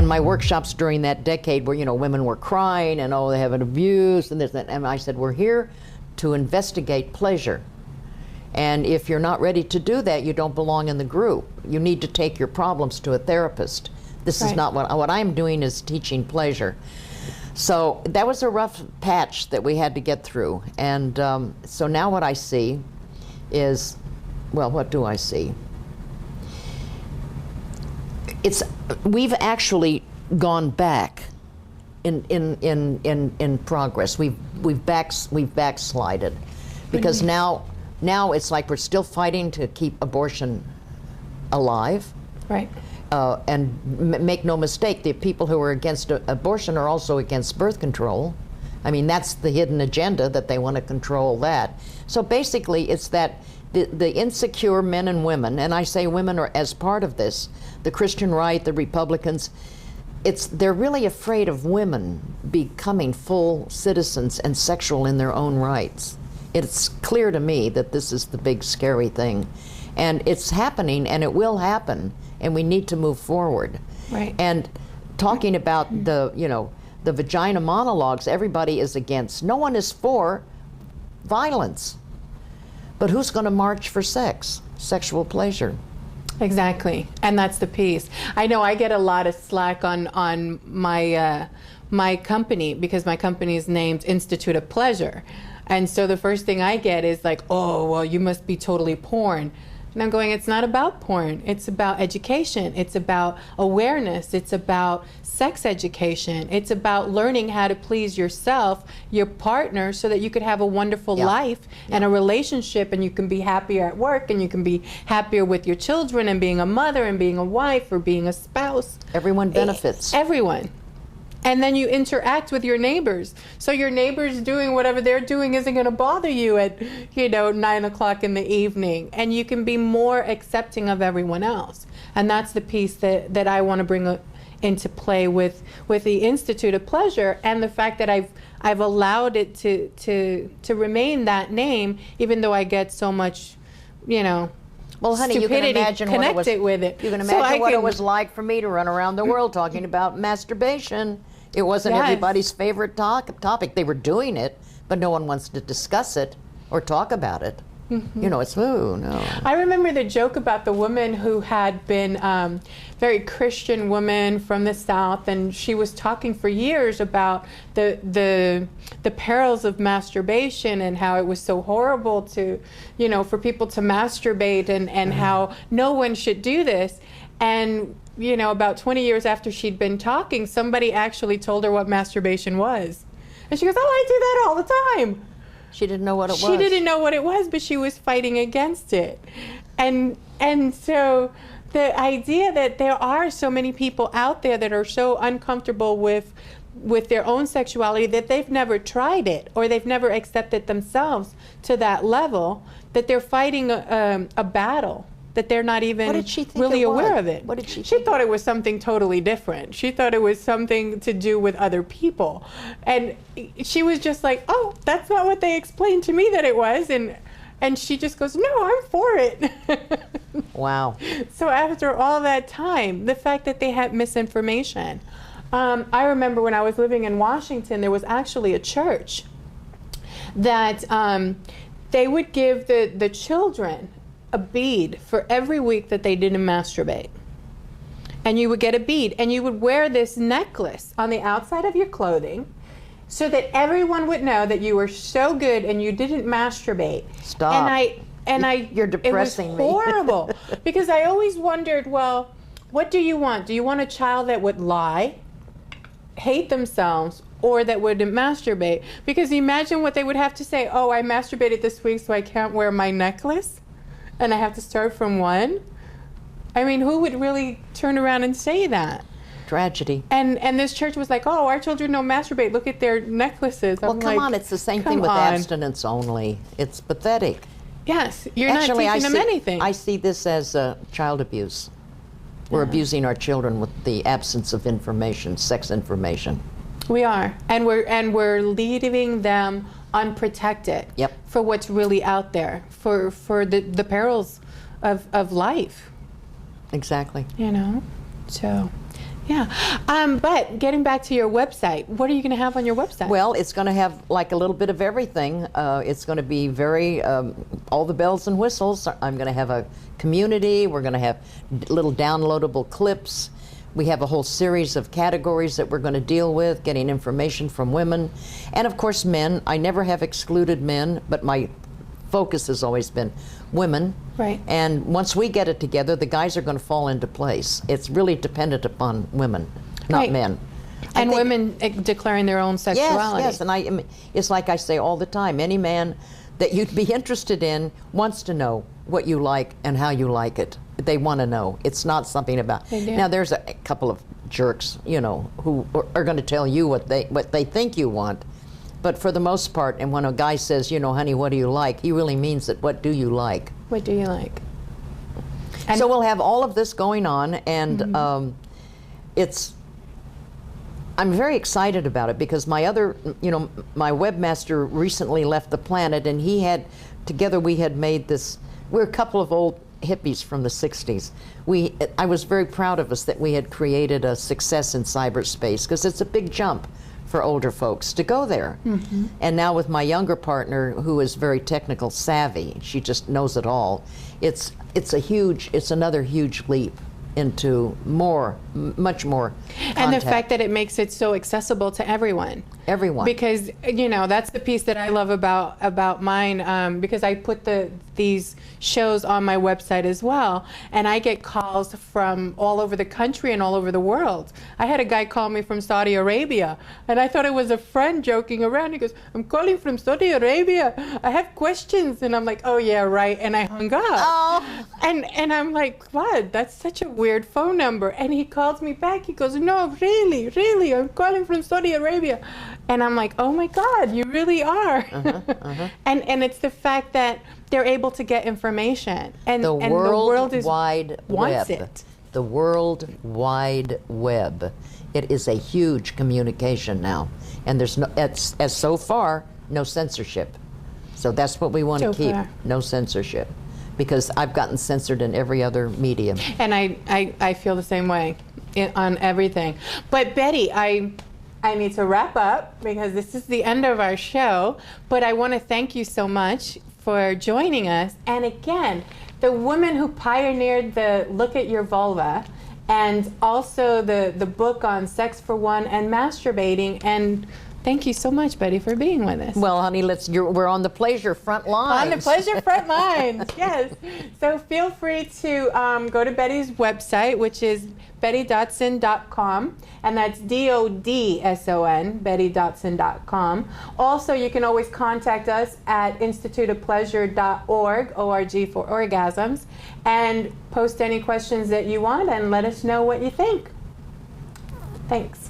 my workshops during that decade where, women were crying and, oh, they have an abuse and this and I said, we're here to investigate pleasure. And if you're not ready to do that, you don't belong in the group. You need to take your problems to a therapist. This is not what I'm doing is teaching pleasure. So that was a rough patch that we had to get through. And so now what I see is, well, what do I see? We've actually gone back in progress. We've backslided because now it's like we're still fighting to keep abortion alive. Right. And make no mistake, the people who are against abortion are also against birth control. I mean, that's the hidden agenda, that they want to control that. So basically, it's that the insecure men and women, and I say women are as part of this, the Christian right, the Republicans, they're really afraid of women becoming full citizens and sexual in their own rights. It's clear to me that this is the big scary thing. And it's happening, and it will happen, and we need to move forward. Right. And talking about the vagina monologues, everybody is against. No one is for violence. But who's going to march for sexual pleasure? Exactly, and that's the piece. I know I get a lot of slack on my company because my company is named Institute of Pleasure. And so the first thing I get is like, oh, well, you must be totally porn. And I'm going, it's not about porn. It's about education. It's about awareness. It's about sex education. It's about learning how to please yourself, your partner, so that you could have a wonderful life and a relationship, and you can be happier at work, and you can be happier with your children, and being a mother, and being a wife, or being a spouse. Everyone benefits. Everyone. And then you interact with your neighbors. So your neighbors doing whatever they're doing isn't going to bother you at, 9 o'clock in the evening. And you can be more accepting of everyone else. And that's the piece that I want to bring into play with the Institute of Pleasure, and the fact that I've allowed it to remain that name, even though I get so much, well, honey, you can imagine with it. You can imagine what it was like for me to run around the world talking about masturbation. It wasn't everybody's favorite topic. They were doing it, but no one wants to discuss it or talk about it. Mm-hmm. It's no. I remember the joke about the woman who had been very Christian woman from the South, and she was talking for years about the perils of masturbation and how it was so horrible to, for people to masturbate, and how no one should do this. And about 20 years after she'd been talking, somebody actually told her what masturbation was. And she goes, oh, I do that all the time. She didn't know what it was. She didn't know what it was, but she was fighting against it. And so the idea that there are so many people out there that are so uncomfortable with their own sexuality that they've never tried it, or they've never accepted themselves to that level, that they're fighting a battle, that they're not even really aware of it. What did she think? She thought it was something totally different. She thought it was something to do with other people. And she was just like, oh, that's not what they explained to me that it was. And she just goes, no, I'm for it. Wow. So after all that time, the fact that they had misinformation. I remember when I was living in Washington, there was actually a church that they would give the children a bead for every week that they didn't masturbate. And you would get a bead, and you would wear this necklace on the outside of your clothing so that everyone would know that you were so good and you didn't masturbate. Stop. You're depressing me. It was horrible because I always wondered, well, what do you want? Do you want a child that would lie, hate themselves, or that wouldn't masturbate? Because imagine what they would have to say. Oh, I masturbated this week, so I can't wear my necklace, and I have to start from one. I mean, who would really turn around and say that? Tragedy. And this church was like, oh, our children don't masturbate. Look at their necklaces. Well, come on, it's the same thing with abstinence only. It's pathetic. Yes, you're not teaching them anything. I see this as child abuse. We're abusing our children with the absence of information, sex information. We are, and we're leaving them unprotected. Yep. For what's really out there, for the perils of life. Exactly. So, Yeah. But getting back to your website, what are you going to have on your website? Well, it's going to have like a little bit of everything. It's going to be very, all the bells and whistles. I'm going to have a community. We're going to have little downloadable clips. We have a whole series of categories that we're going to deal with, getting information from women. And of course, men. I never have excluded men, but my focus has always been women. Right. And once we get it together, the guys are going to fall into place. It's really dependent upon women, not Right. men. And women declaring their own sexuality. Yes, and I mean, it's like I say all the time, any man that you'd be interested in wants to know what you like and how you like it. They want to know. It's not something about... They do. Now, there's a couple of jerks, you know, who are going to tell you what they think you want. But for the most part, and when a guy says, you know, honey, what do you like? He really means that, what do you like? What do you like? And so we'll have all of this going on, and I'm very excited about it because my other, you know, my webmaster recently left the planet, and he had, together we had made this, we're a couple of old hippies from the 60s. I was very proud of us that we had created a success in cyberspace because it's a big jump for older folks to go there. And now with my younger partner, who is very technical savvy, she just knows it all, it's another huge leap into much more And the contact. fact that it makes it so accessible to everyone. Everyone. Because, you know, that's the piece that I love about mine, because I put these shows on my website as well, and I get calls from all over the country and all over the world. I had a guy call me from Saudi Arabia, and I thought it was a friend joking around. He goes, I'm calling from Saudi Arabia. I have questions. And I'm like, oh, yeah, right. And I hung up. Oh. And I'm like, what? That's such a weird phone number. And he calls me back. He goes, no, really, I'm calling from Saudi Arabia. And I'm like, oh my God, you really are. And it's the fact that they're able to get information. And the and World the world Wide wants Web. it. The World Wide Web. It is a huge communication now. And there's as so far, no censorship. So that's what we want to So keep, far. no censorship. Because I've gotten censored in every other medium. And I feel the same way on everything. But Betty, I need to wrap up because this is the end of our show. But I want to thank you so much for joining us. And again, the woman who pioneered the Look at Your Vulva, and also the book on sex for one and masturbating. And thank you so much, Betty, for being with us. Well, honey, we're on the pleasure front lines. On the pleasure front lines, yes. So feel free to go to Betty's website, which is bettydotson.com, and that's DODSON, bettydotson.com. Also, you can always contact us at instituteofpleasure.org, O-R-G for orgasms, and post any questions that you want and let us know what you think. Thanks.